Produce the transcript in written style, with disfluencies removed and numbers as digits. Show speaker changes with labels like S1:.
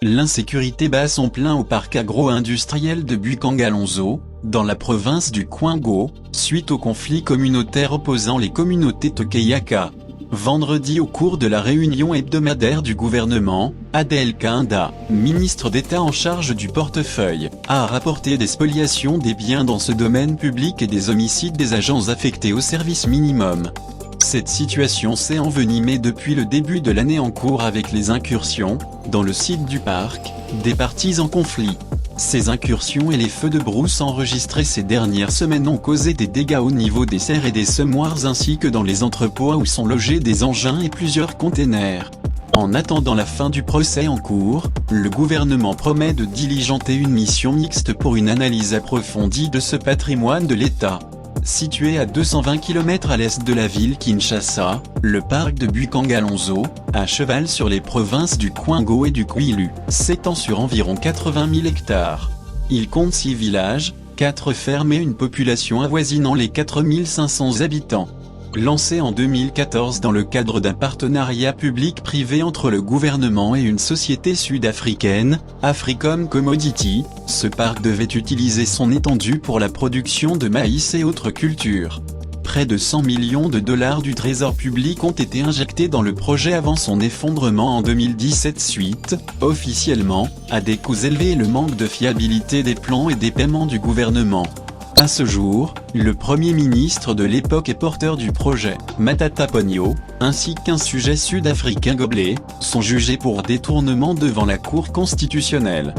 S1: L'insécurité bat son plein au parc agro-industriel de Bukangalonzo, dans la province du Kwango, suite au conflit communautaire opposant les communautés Tokeyaka. Vendredi, au cours de la réunion hebdomadaire du gouvernement, Adel Kainda, ministre d'État en charge du portefeuille, a rapporté des spoliations des biens dans ce domaine public et des homicides des agents affectés au service minimum. Cette situation s'est envenimée depuis le début de l'année en cours avec les incursions, dans le site du parc, des parties en conflit. Ces incursions et les feux de brousse enregistrés ces dernières semaines ont causé des dégâts au niveau des serres et des semoirs ainsi que dans les entrepôts où sont logés des engins et plusieurs containers. En attendant la fin du procès en cours, le gouvernement promet de diligenter une mission mixte pour une analyse approfondie de ce patrimoine de l'État. Situé à 220 km à l'est de la ville Kinshasa, le parc de Bukangalonzo, à cheval sur les provinces du Kwango et du Kwilu, s'étend sur environ 80 000 hectares. Il compte 6 villages, 4 fermes et une population avoisinant les 4 500 habitants. Lancé en 2014 dans le cadre d'un partenariat public-privé entre le gouvernement et une société sud-africaine, Africom Commodity, ce parc devait utiliser son étendue pour la production de maïs et autres cultures. Près de 100 millions de dollars du trésor public ont été injectés dans le projet avant son effondrement en 2017 suite, officiellement, à des coûts élevés et le manque de fiabilité des plans et des paiements du gouvernement. À ce jour, le Premier ministre de l'époque et porteur du projet, Matata Ponyo, ainsi qu'un sujet sud-africain Goblé, sont jugés pour détournement devant la Cour constitutionnelle.